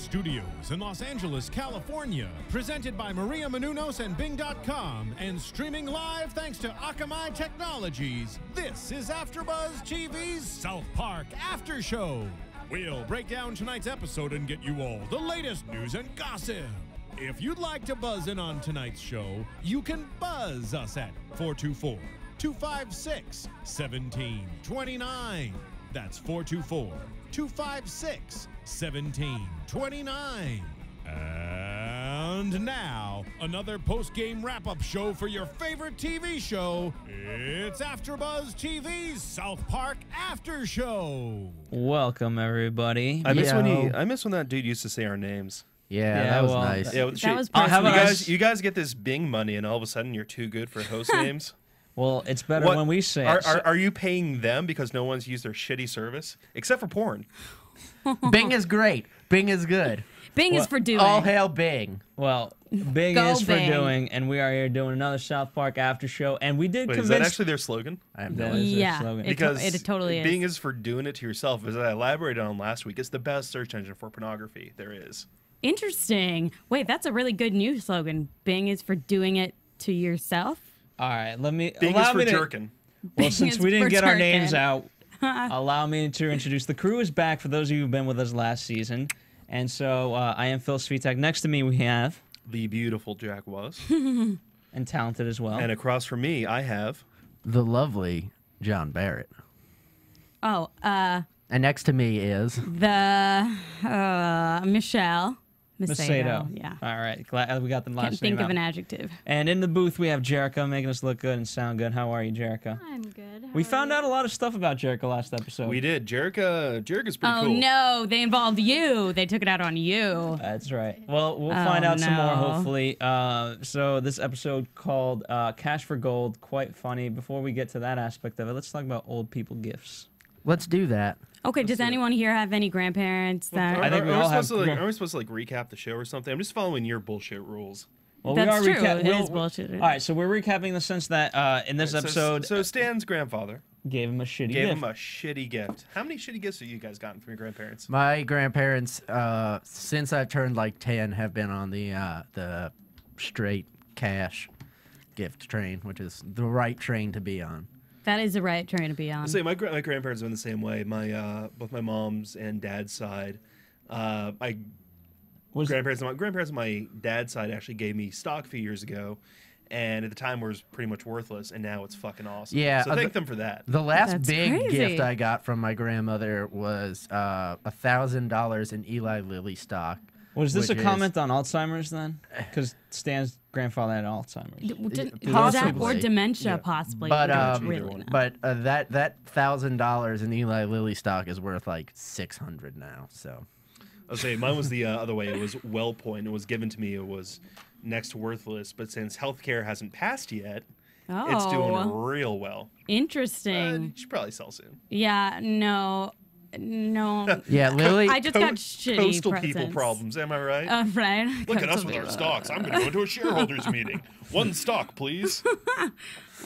Studios in Los Angeles, California. Presented by Maria Menounos and Bing.com. And streaming live thanks to Akamai Technologies. This is AfterBuzz TV's South Park After Show. We'll break down tonight's episode and get you all the latest news and gossip. If you'd like to buzz in on tonight's show, you can buzz us at 424-256-1729. That's 424-256-1729. And now, another post-game wrap-up show for your favorite TV show. It's AfterBuzz TV's South Park After Show. Welcome, everybody. I miss when that dude used to say our names. Yeah, that was nice. Yeah, that was you guys get this Bing money, and all of a sudden you're too good for host names. Well, it's better when we say it. Are you paying them because no one's used their shitty service? Except for porn. Bing is great. Bing is good. Bing is for doing. All hail Bing. Well, Bing Go is for Bing. doing, and we are here doing another South Park After Show, and we did Wait, convince... is that actually their slogan? I have no That idea. is their Yeah, slogan. Because it totally is. Bing is for doing it to yourself. As I elaborated on last week, it's the best search engine for pornography there is. Interesting. Wait, that's a really good new slogan. Bing is for doing it to yourself. All right, let me... Bing is for jerking. Well, since is we didn't for get our jerkin'. names out, allow me to introduce the crew is back for those of you who've been with us last season. And so I am Phil Svitek. Next to me we have... The beautiful Jack Waz. and talented as well. And across from me, I have... The lovely John Barrett. Oh, And next to me is... the Michelle Macedo. Yeah. All right, glad we got the last Can't think name of an out. adjective. And in the booth we have Jericho making us look good and sound good. How are you, Jericho? I'm good. We found out a lot of stuff about Jericho last episode. We did. Jerica's pretty Oh cool. no, they involved you. They took it out on you. That's right. Well, we'll find out some more, no. hopefully. So this episode called Cash for Gold, quite funny. Before we get to that aspect of it, let's talk about old people gifts. Let's do that. Okay, does anyone here have any grandparents that... I think we all have... Are we supposed to recap the show or something? I'm just following your bullshit rules. Well, That's we are true. It is bullshit. All right, so we're recapping the sense that in this episode... So Stan's grandfather gave him a shitty gave gift. him a shitty gift. How many shitty gifts have you guys gotten from your grandparents? My grandparents, since I turned like 10, have been on the straight cash gift train, which is the right train to be on. That is the right train to be on. My grandparents have been the same way. Both my mom's and dad's side. Grandparents on my dad's side actually gave me stock a few years ago, and at the time was pretty much worthless, and now it's fucking awesome. Yeah, so thank them for that. The last That's big crazy. gift I got from my grandmother was $1,000 in Eli Lilly stock. Was this a which comment on Alzheimer's then? Because Stan's grandfather had Alzheimer's. That or dementia, possibly. But really not. but that $1,000 in Eli Lilly stock is worth like $600 now. So I'll say mine was the other way. It was WellPoint. It was given to me. It was next to worthless. But since healthcare hasn't passed yet, it's doing real well. Interesting. You should probably sell soon. Yeah, no. yeah, Lilly. I just got shitty Coastal presents. people problems. Am I right? Right. Look at us with our stocks. I'm going to go to a shareholders meeting. One stock, please.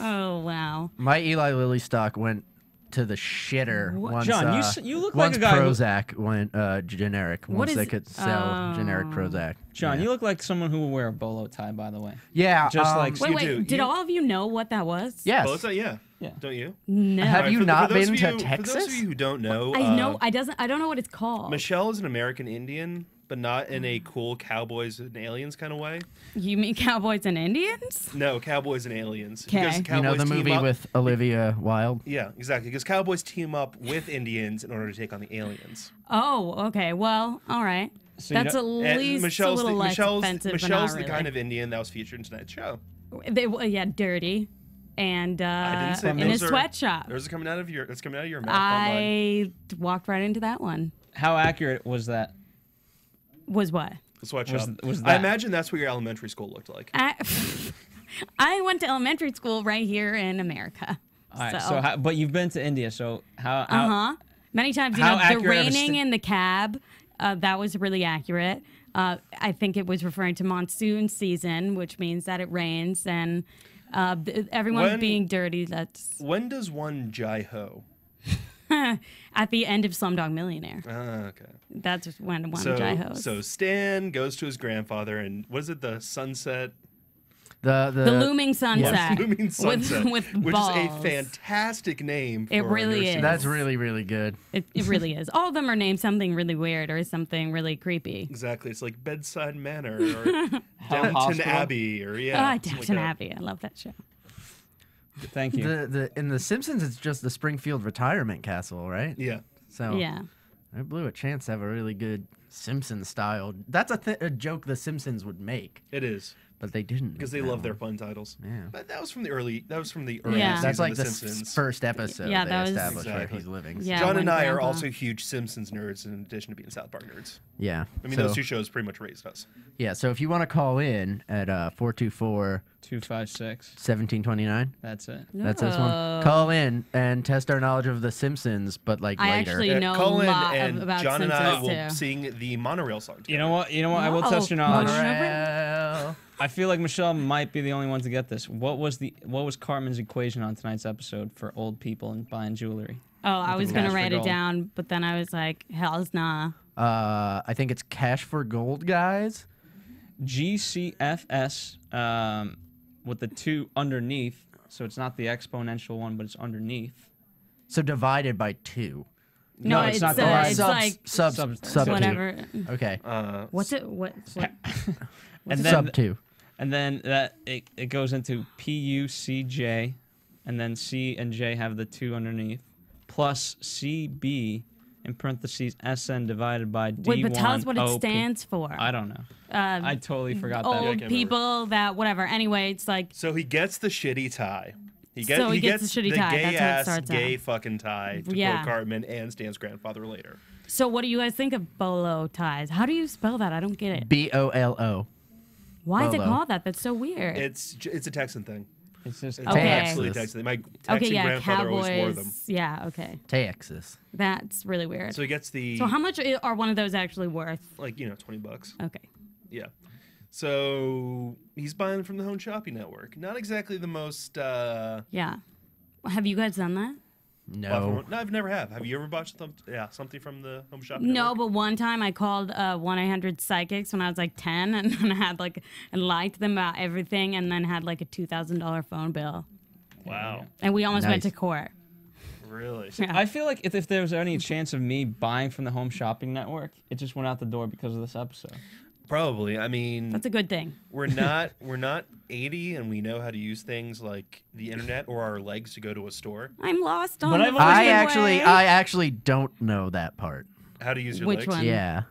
Oh, wow. My Eli Lilly stock went to the shitter once. John, you look like once a guy who- Prozac went generic. What Once is- they could sell generic Prozac. John, Yeah. you look like someone who will wear a bolo tie, by the way. Yeah, Just like- Wait, You wait. do. Did You- all of you know what that was? yes. Well, it's not, yeah. Yeah. Don't you? No. Have you not for those been of to you- For Texas? those of you who don't know, I know. I don't know what it's called. Michelle is an American Indian, but not in a cool cowboys and aliens kind of way. You mean cowboys and Indians? No, cowboys and aliens. Okay. Because You know cowboys the team movie up- with Olivia Wilde? Yeah, exactly. Because cowboys team up with Indians in order to take on the aliens. Oh, okay. Well, all right. So you That's at don't- And least a little less offensive. Michelle's but the not kind really. of Indian that was featured in tonight's show. Yeah, dirty, and I didn't say in a those are- sweatshop. Those are coming out of your. That's coming out of your mouth. Not mine. I walked right into that one. How accurate was that? Was what? The sweatshop. was I that- imagine that's what your elementary school looked like. I went to elementary school right here in America. All right, so but you've been to India, so how Many times, you How know, the accurate of a raining in the cab, that was really accurate. I think it was referring to monsoon season, which means that it rains, and everyone When- being dirty, that's... When does one jai ho? at the end of Slumdog Millionaire. Okay. That's when one of Jai hosts. So Stan goes to his grandfather, and what is it? The sunset. The looming sunset. Looming sunset, with which balls. is a fantastic name. For It really is. That's really, really good. It really is. All of them are named something really weird or something really creepy. Exactly. It's like Bedside Manor or Downton Hospital. Abbey or something like Downton that. Abbey. I love that show. Thank you. In The Simpsons, it's just the Springfield retirement castle, right? Yeah. So Yeah. I blew a chance to have a really good Simpsons style. That's a joke the Simpsons would make, It is. but they didn't. Because they make that love their one. fun titles. Yeah. But that was from the early. Yeah. season That's like of the Simpsons. first episode Yeah, they that was- established where Exactly. he's living. Yeah. John when and I are Grandpa- also huge Simpsons nerds in addition to being South Park nerds. Yeah. I mean, so, those two shows pretty much raised us. Yeah, so if you want to call in at 424 256. 1729, That's it. that's this Oh. one. Call in and test our knowledge of The Simpsons, but like I later. actually know Call a in lot and about John and I Simpsons will too. sing the monorail song together. You know what? I will Oh, test your knowledge. Monorail. I feel like Michelle might be the only one to get this. What was Cartman's equation on tonight's episode for old people and buying jewelry? Oh, I was Cash gonna for write it gold. down, but then I was like, hell's nah. I think it's Cash for Gold, guys. GCFS with the 2 underneath, so it's not the exponential one, but it's underneath. So divided by 2. No, it's not the it's right. like Sub Sub- 2. whatever. Okay. What's it? What? And Sub 2. And then that it goes into PUCJ, and then C and J have the 2 underneath, plus CB in parentheses SN divided by D1 Wait, but tell us what it OP. stands for. I don't know. I totally forgot that. Old can't remember. people that whatever. Anyway, it's like So he gets the shitty tie. He So he gets the shitty tie. gay That's how it ass, starts gay out. fucking tie to Yeah. quote Cartman and Stan's grandfather later. So what do you guys think of bolo ties? How do you spell that? I don't get it. BOLO. Why is it bolo. called that? That's so weird. It's a Texan thing. It's just It's Okay. absolutely Texan. My Texan okay, yeah, grandfather always wore them. Cowboys. Yeah, okay. Texas. That's really weird. So he gets the So how much are one of those actually worth? like $20. Okay. Yeah. So he's buying from the Home Shopping Network. Not exactly the most. Yeah. Have you guys done that? No. No, I've never have. You ever bought something from the Home Shopping No, Network? but one time I called 1-800-Psychics when I was like 10 and then I had and lied to them about everything and then had like a $2,000 phone bill. Wow. And we almost went Nice. to court. Really? Yeah. I feel like if there was any chance of me buying from the Home Shopping Network, it just went out the door because of this episode. Probably. I mean, That's a good thing. we're not 80 and we know how to use things like the internet or our legs to go to a store. I'm lost on But the I've always freeway. I actually don't know that part. How to use your Which legs. one? Yeah.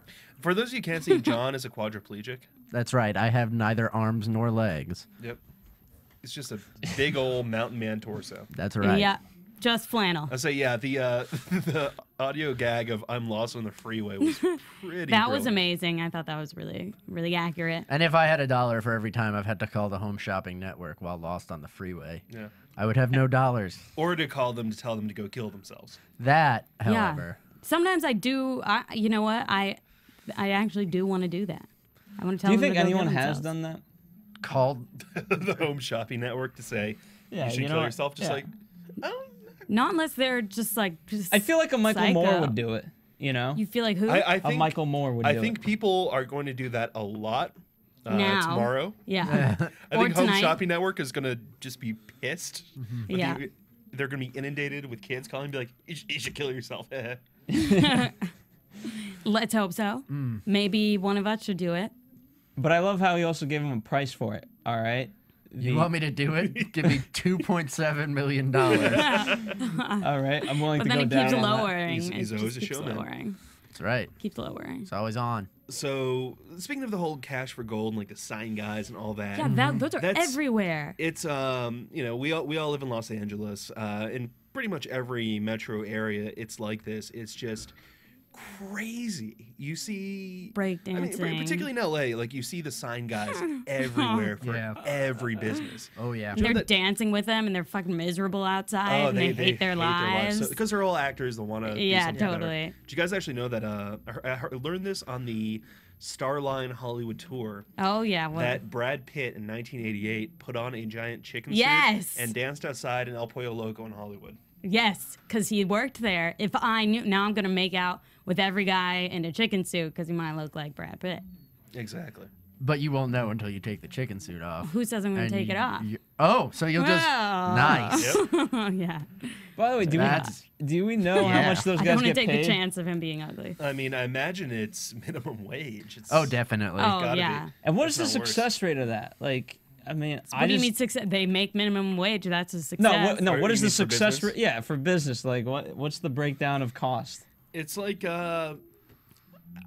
For those of you who can't see, John is a quadriplegic. That's right. I have neither arms nor legs. Yep. It's just a big old mountain man torso. That's right. Yeah, just flannel. I say, yeah, the the audio gag of "I'm lost on the freeway" was pretty. That was brilliant. amazing. I thought that was really, really accurate. And if I had $1 for every time I've had to call the Home Shopping Network while lost on the freeway, Yeah. I would have no dollars. Or to call them to tell them to go kill themselves. That, however, Sometimes I do. You know what? I actually do want to do that. I want to tell Do you them think to go kill anyone has themselves. done that? called The Home Shopping Network to say Yeah, you should you know kill what? yourself. Just Yeah. like, I don't. Not unless they're just I feel like a Michael Moore psycho. would do it. You know, You feel like who? I a think Michael Moore would do I think it. people are going to do that a lot Now. tomorrow. Yeah. I Or think Home tonight. Shopping Network is going to just be pissed. with Yeah. you. They're going to be inundated with kids calling and be like, you should kill yourself. Let's hope so. Maybe one of us should do it. But I love how he also gave him a price for it. All right. You want me to do it? Give me $2.7 million. All right, I'm willing But to then go it down keeps on that. lowering. He's It always just a keeps showman. lowering. That's right. Keeps lowering. It's always on. So, speaking of the whole cash for gold and like the sign guys and all that. Yeah, those are That's- everywhere. It's we all live in Los Angeles. In pretty much every metro area, it's like this. It's just crazy. You see Breakdancing. particularly in LA, like you see the sign guys everywhere for Yeah. every business. Oh, yeah. And they're that- dancing with them, and they're fucking miserable outside, and they hate their lives. because they're all actors. They want to. Yeah, do something better. totally. Did you guys actually know that? I learned this on the Starline Hollywood tour. Oh yeah, well, That Brad Pitt in 1988 put on a giant chicken Yes! suit and danced outside in El Pollo Loco in Hollywood. Yes, because he worked there. If I knew, now I'm going to make out with every guy in a chicken suit because he might look like Brad Pitt. Exactly. But you won't know until you take the chicken suit off. Who says I'm going to take it off? So you'll just... Well. Nice. Yep. Yeah. By the way, do we know how much those I guys don't want get to take paid? the chance of him being ugly. I mean, I imagine it's minimum wage. It's Oh, definitely. Oh, gotta yeah. be. And what is the It's not worse. success rate of that? Like, I mean, What do you mean success? They make minimum wage. That's a success. What You is the mean for success business? rate? Yeah, for business. Like, what's the breakdown of cost? It's like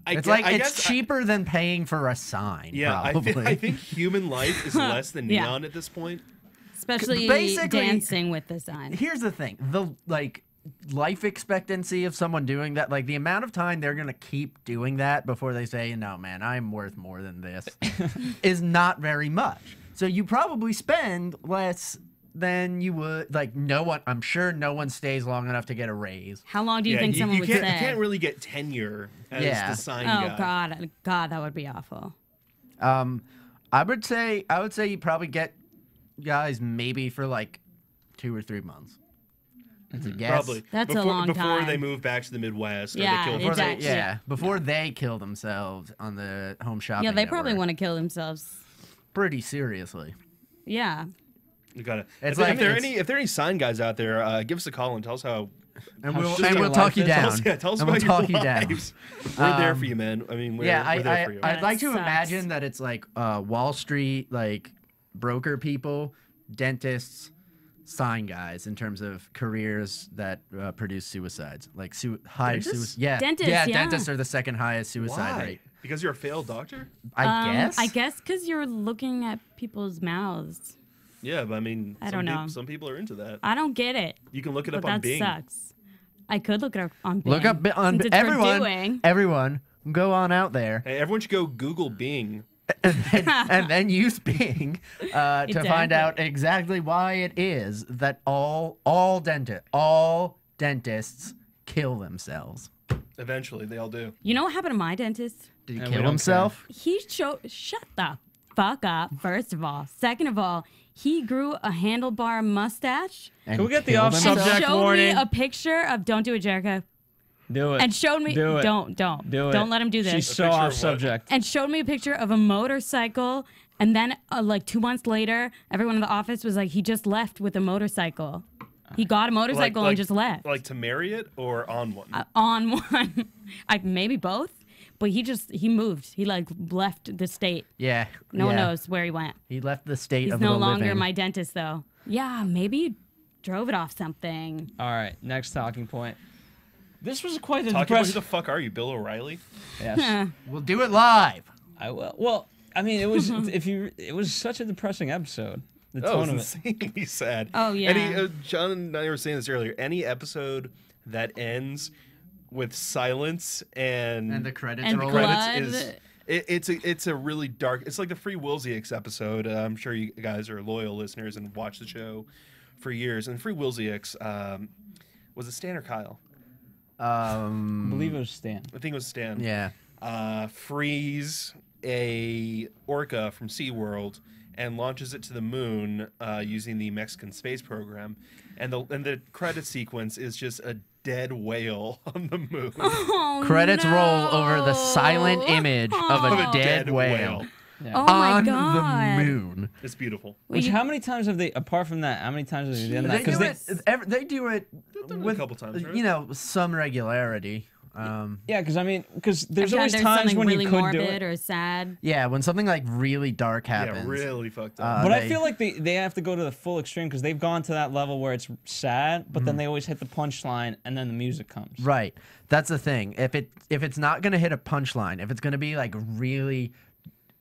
It's cheaper than paying for a sign. Yeah, probably. I think human life is less than Yeah. neon at this point. Especially Basically- dancing with the sign. Here's the thing: the life expectancy of someone doing that, like the amount of time they're gonna keep doing that before they say, "No, man, I'm worth more than this," is not very much. So you probably spend less than you would. Like I'm sure no one stays long enough to get a raise. How long do you think someone would can't, stay? You can't really get tenure as Yeah. the sign Oh guy. God, that would be awful. I would say you probably get guys maybe for like 2 or 3 months. That's a guess. Probably. That's a before, long before time. they move back to the Midwest. or they Yeah, kill Before they, exactly. yeah, before they kill themselves on the home shopping. Yeah, they probably network. want to kill themselves. Pretty seriously. Yeah. You got it. It's If like- there are it's- any sign guys out there, give us a call and tell us how. And How we'll, shitty and your we'll talk life you is. down. Tell us and we'll about talk your you down. lives. We're there for you, man. I mean, we're there for you. I'd like to That sucks. imagine that it's like Wall Street, like broker people, dentists, sign guys in terms of careers that produce suicides, like high Dentists? suicide. Yeah, Dentists, yeah, yeah. dentists are the second highest suicide Why? rate. Because you're a failed doctor? I I guess because you're looking at people's mouths. Yeah, but I mean, I don't know. Some people are into that. I don't get it. You can look it But up on that Bing. sucks. I could look it up on Bing. Look up on since it's for everyone. doing. Everyone, go on out there Hey, everyone should go Google Bing. and then use Bing to find Exactly. out exactly why it is that all dentists kill themselves. Eventually, they all do. You know what happened to my dentist? Did he we kill don't himself? He shut the fuck up, first of all. Second of all, he grew a handlebar mustache And Can we get the killed off himself? and subject showed warning? me a picture of don't do it, Jericho. Do it. And showed me Do it. don't Do it. Don't let him do this. She's so picture of off what? subject. And showed me a picture of a motorcycle. And then, like 2 months later, everyone in the office was like, he just left with a motorcycle. He got a motorcycle and just left. Like to marry it or on one? On one. Maybe both. But he moved. He like left the state. Yeah. No one yeah. knows where he went. He left the state He's of no the longer living. my dentist, though. Yeah, maybe you drove it off something. All right, next talking point. This was quite a Talking about who depressing. the fuck are you, Bill O'Reilly? Yes, We'll do it live. I will. Well, I mean, it was it was such a depressing episode. The Oh, tone it's of it. insanely sad. Oh, yeah. John and I were saying this earlier. Any episode that ends with silence and And the credits And roll. blood. it's a really dark. It's like the Free Willsieks episode. I'm sure you guys are loyal listeners and watch the show for years. And Free Willsieks, was it Stan or Kyle? I believe it was Stan. I think it was Stan. Yeah. Frees a orca from SeaWorld and launches it to the moon using the Mexican space program. And the credit sequence is just a dead whale on the moon. Oh, Credits no. roll over the silent image of a Of dead whale Oh my on god. the moon. It's beautiful. Which how many times have they? Apart from that, how many times have they done that? They do it done it a with couple times, right? you know, some regularity. Yeah, because I mean, because there's Every time always there's times something when really you could morbid do it. or sad. Yeah, when something like really dark happens. Yeah, really fucked up. But I they- feel like they have to go to the full extreme because they've gone to that level where it's sad, but then they always hit the punchline and then the music comes. Right. That's the thing. If it's not gonna hit a punchline, if it's gonna be like really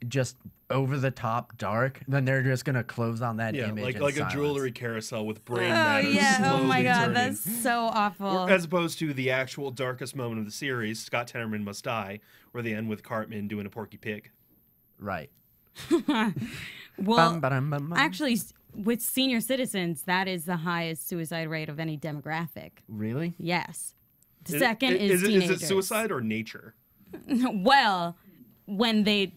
just over the top dark, then they're just gonna close on that yeah, image. like in a silence. jewelry carousel with brain Oh matter yeah. Oh slowly my god. turning. That's so awful. As opposed to the actual darkest moment of the series, Scott Tenorman Must Die, where they end with Cartman doing a Porky Pig. Right. Well, Bum, ba-dum, bum, bum. actually, with senior citizens, that is the highest suicide rate of any demographic. Really? Yes. The second is it teenagers. suicide or nature? Well, when they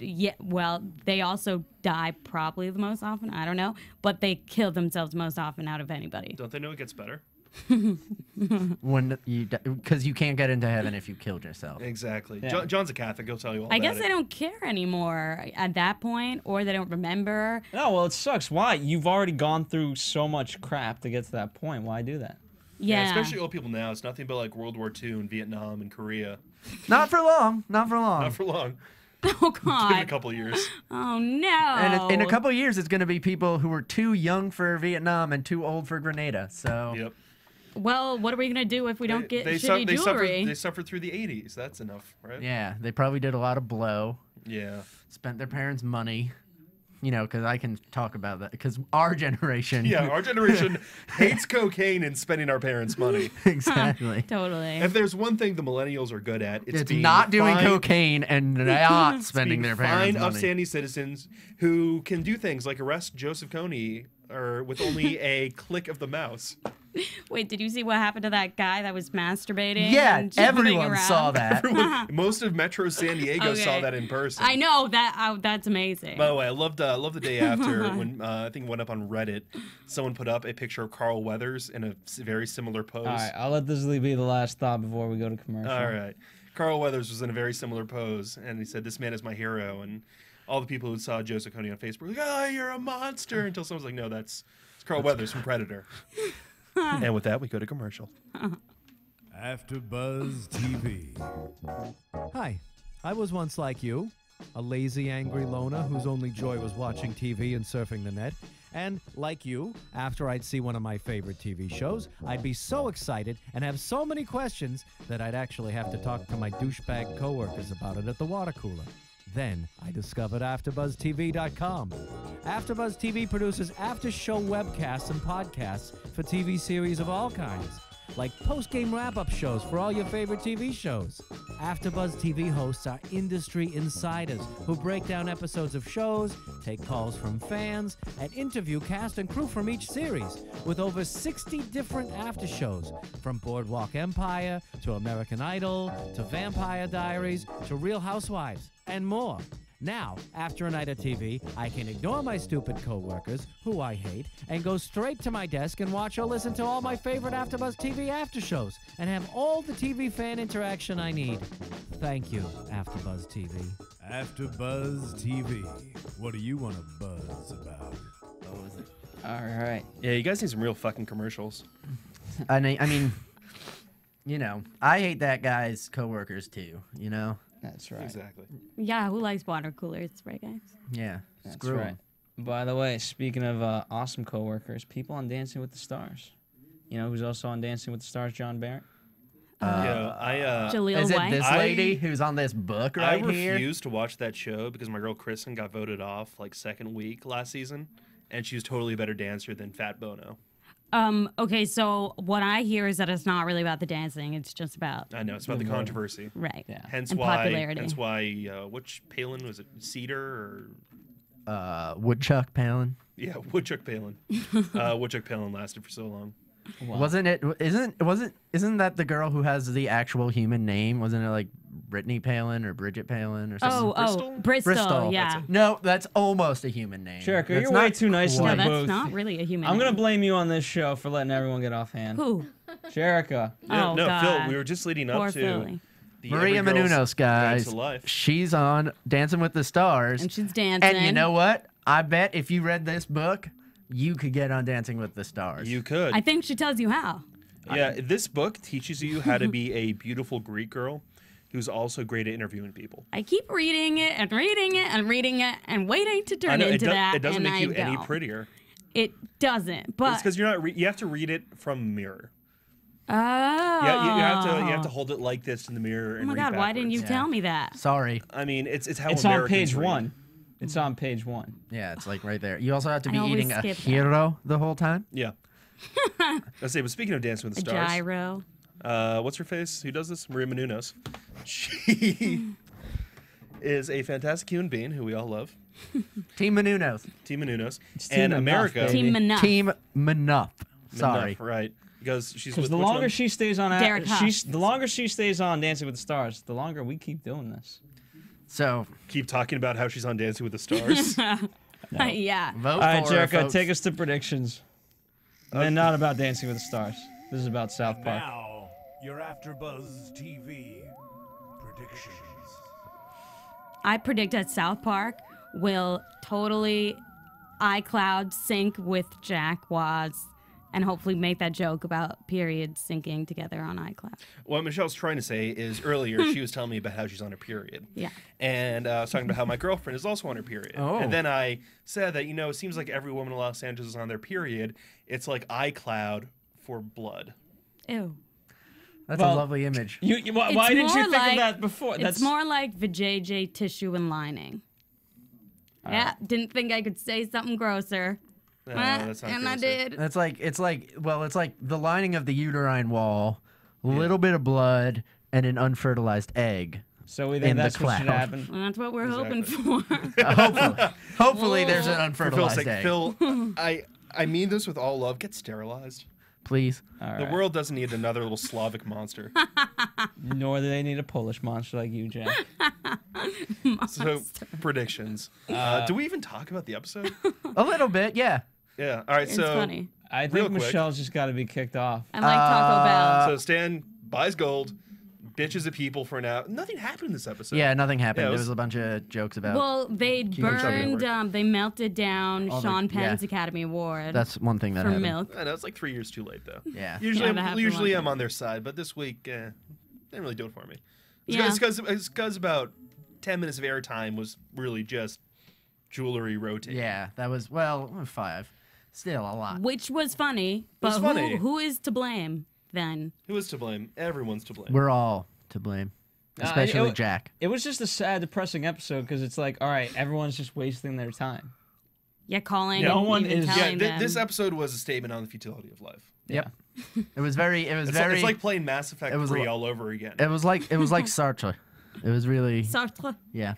they also die probably the most often. I don't know, but they kill themselves most often out of anybody. Don't they know it gets better? when because you can't get into heaven if you killed yourself. Exactly. Yeah. John's a Catholic. He'll tell you all I about guess it. they don't care anymore at that point, or they don't remember. No, well, it sucks. Why? You've already gone through so much crap to get to that point. Why do that? Yeah. Especially old people now. It's nothing but like World War II and Vietnam and Korea. Not for long. Not for long. Not for long. Oh Give it a God. couple years. Oh no. And in a couple of years, it's going to be people who were too young for Vietnam and too old for Grenada. So Yep. Well, what are we gonna do if we don't get shitty they jewelry? suffered through the 80s. That's enough, right? yeah, they probably did a lot of blow, Yeah. spent their parents' money. You know, because I can talk about that. Because our generation. Yeah, our generation hates cocaine and spending our parents' money. exactly. Totally. If there's one thing the millennials are good at, it's being not doing fine, cocaine and not spending being their parents' fine, money. upstanding citizens who can do things like arrest Joseph Kony or with only a click of the mouse. Wait, did you see what happened to that guy that was masturbating? Yeah, and jumping everyone around? saw that. Most of Metro San Diego saw Okay. that in person. I know that. That's amazing. By the way, I loved the day after when I think it went up on Reddit. Someone put up a picture of Carl Weathers in a very similar pose. All right, I'll let this be the last thought before we go to commercial. All right. Carl Weathers was in a very similar pose, and he said, "This man is my hero." And all the people who saw Joseph Kony on Facebook were like, "Oh, you're a monster!" Until someone's like, "No, it's Carl Weathers from Predator." And with that, we go to commercial. AfterBuzz TV. Hi, I was once like you, a lazy, angry loner whose only joy was watching TV and surfing the net. And like you, after I'd see one of my favorite TV shows, I'd be so excited and have so many questions that I'd actually have to talk to my douchebag coworkers about it at the water cooler. Then I discovered AfterBuzzTV.com. AfterBuzz TV produces after-show webcasts and podcasts for TV series of all kinds, like post-game wrap-up shows for all your favorite TV shows. AfterBuzz TV hosts are industry insiders who break down episodes of shows, take calls from fans, and interview cast and crew from each series, with over 60 different after shows, from Boardwalk Empire to American Idol to Vampire Diaries to Real Housewives, and more. Now, after a night of TV, I can ignore my stupid coworkers, who I hate, and go straight to my desk and watch or listen to all my favorite AfterBuzz TV after shows, and have all the TV fan interaction I need. Thank you, AfterBuzz TV. AfterBuzz TV. What do you want to buzz about? All right. Yeah, you guys need some real fucking commercials. I mean, you know, I hate that guy's coworkers too. You know. That's right. Exactly. Yeah, who likes water coolers, right, guys? Yeah. That's Screw 'em. right. By the way, speaking of awesome coworkers, people on Dancing with the Stars. You know who's also on Dancing with the Stars? John Barrett. Yeah, Jaleel Is it White. this lady who's on this book I right here? refused to watch that show because my girl Kristen got voted off like second week last season, and she was totally a better dancer than Fat Bono. Okay, so what I hear is that it's not really about the dancing; it's just about I know it's about the controversy. right. Yeah. Hence And why. popularity. Hence why. Which Palin was it? Cedar or Woodchuck Palin. yeah, Woodchuck Palin. Woodchuck Palin lasted for so long. Wow. Wasn't it? Isn't that the girl who has the actual human name? Wasn't it like Brittany Palin or Bridget Palin or something? Bristol? Bristol, yeah. No, that's almost a human name. Jericho, That's you're way not too nice in No, the quite. that's booth. not really a human. I'm gonna name. blame you on this show for letting everyone get off hand. Who? Jericho. Yeah, Oh, no, God. Phil. We were just leading Poor up to Philly. the Maria Every Girl's Menounos, guys. Guide to Life. She's on Dancing with the Stars. And she's dancing. And you know what? I bet if you read this book, you could get on Dancing with the Stars. You could. I think she tells you how. Yeah, this book teaches you how to be a beautiful Greek girl who's also great at interviewing people. I keep reading it and reading it and reading it and waiting to I turn know, into that. it doesn't and make you I any don't. prettier. It doesn't. But It's because you're not. You have to read it from a mirror. oh, Yeah, you have to hold it like this in the mirror. Oh And my read God! Why didn't you backwards. tell me that? Sorry. I mean, it's how It's on Americans page read. 1. It's on page 1. Yeah, it's like right there. You also have to be I always eating a skip that. hero the whole time. Yeah. I say, but speaking of Dancing with A the Stars, gyro. what's her face? Who does this? Maria Menounos. She is a fantastic human being who we all love. Team Menounos. Team Menounos. Team And Enough, America. baby. Team Enough. Team Menuff. Sorry. Enough, right. Because she's Because with the which longer one? she stays on, Derek Huff. the longer she stays on Dancing with the Stars, the longer we keep doing this. So Keep talking about how she's on Dancing with the Stars. Yeah. vote All right, for her, Jericho, folks. take us to predictions. And not about Dancing with the Stars. This is about South Park. Now, your AfterBuzz TV predictions. I predict that South Park will totally iCloud sync with Jack Waz and hopefully make that joke about periods syncing together on iCloud. What Michelle's trying to say is earlier she was telling me about how she's on her period. Yeah. And I was talking about how my girlfriend is also on her period. Oh. And then I said that, it seems like every woman in Los Angeles is on their period. It's like iCloud for blood. Ew. That's a lovely image. Why didn't you think like, of that before? It's more like vajayjay tissue and lining. Yeah, didn't think I could say something grosser. No, that's not and grosser. I did. It's like the lining of the uterine wall, a little bit of blood, and an unfertilized egg. So we think in the that's what should cloud. happen. Well, that's what we're hoping for. Hopefully there's an For Phil's unfertilized sake, egg. Phil, I mean this with all love. Get sterilized. Please. All The right. world doesn't need another little Slavic monster. Nor do they need a Polish monster like you, Jack. So, predictions. Do we even talk about the episode? A little bit, yeah. Yeah. All right. It's So, funny. I Real think quick. Michelle's just got to be kicked off. I like Taco Bell. so Stan buys gold, bitches at people for now. Nothing happened in this episode. Yeah, nothing happened. Yeah, it There was- was a bunch of jokes about. Well, they burned, they melted down All the- Sean Penn's yeah. Academy Award That's one thing that for happened. milk. I know it's like 3 years too late though. Yeah. Usually, Yeah, that happened usually one I'm time. on their side, but this week, didn't really do it for me. Yeah. It's because about 10 minutes of airtime was really just jewelry rotating. Yeah, that was 5. Still a lot. Which was funny, but was funny. who is to blame then? Who is to blame? Everyone's to blame. We're all to blame, especially Jack. It was just a sad, depressing episode because it's like, all right, everyone's just wasting their time. Yeah, calling. No and one even is- telling them. This episode was a statement on the futility of life. Yep. It was very. It's like playing Mass Effect it was 3 a- all over again. It was like Sartre. It was really. Sartre. Yeah.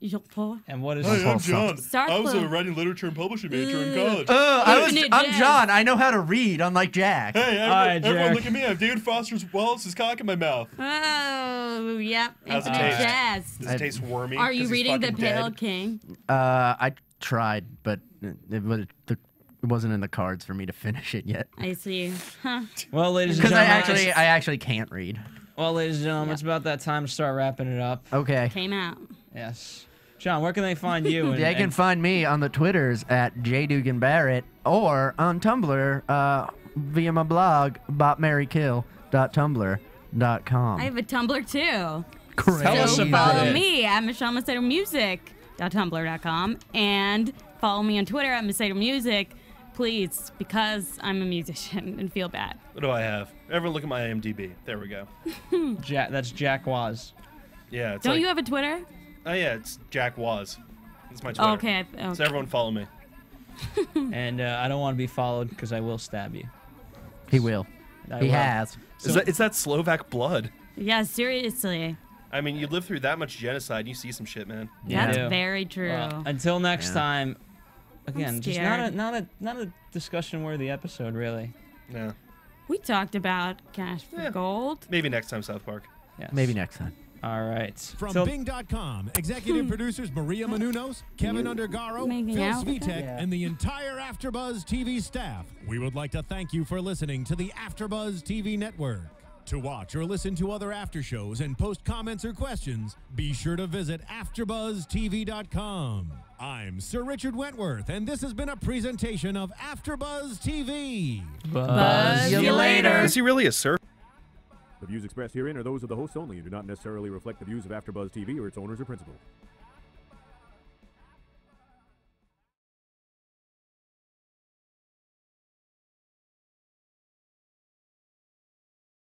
And what is Hey, I'm John. I was a writing literature and publishing major in college. I'm John. I know how to read, unlike Jack. Hey, right, Jack. look at me. I have David Foster's Wallace's cock in my mouth. Oh, yep. How's it Infinite taste? Jazz. Does it taste wormy? Are you 'Cause he's reading The fucking Pale dead? King? I tried, but it wasn't in the cards for me to finish it yet. I see. Huh. Well, ladies and Because gentlemen. I actually can't read. Well, ladies and gentlemen, it's about that time to start wrapping it up. Okay. Came out. Yes. John, where can they find you? They can find me on the Twitters at jduganbarrett or on Tumblr via my blog botmarykill.tumblr.com. I have a Tumblr too. Crazy. Tell us So about follow it. me at MichelleMacedoMusic.tumblr.com and follow me on Twitter at Macedo Music, please, because I'm a musician and feel bad. What do I have? Everyone look at my IMDb. There we go. That's Jack Waz. Yeah. It's Don't like, you have a Twitter? Oh, yeah. It's Jack Waz. That's my Twitter. Oh, okay. So everyone follow me. And I don't want to be followed because I will stab you. He will. I He will. has. It's that Slovak blood. Yeah, seriously. I mean, you live through that much genocide, you see some shit, man. Yeah. That's Yeah. very true. Well, until next Yeah. time. Again, just scared. not a discussion-worthy episode, really. Yeah. We talked about Cash for Gold. Maybe next time, South Park. Yes. Maybe next time. All right. From Till- Bing.com, executive producers Maria Menounos, Kevin Undergaro, making Phil out with Svitek, Yeah. and the entire AfterBuzz TV staff. We would like to thank you for listening to the AfterBuzz TV network. To watch or listen to other after shows and post comments or questions, be sure to visit AfterBuzzTV.com. I'm Sir Richard Wentworth, and this has been a presentation of AfterBuzz TV. Buzz you later. Is he really a surfer? The views expressed herein are those of the hosts only and do not necessarily reflect the views of AfterBuzz TV or its owners or principals.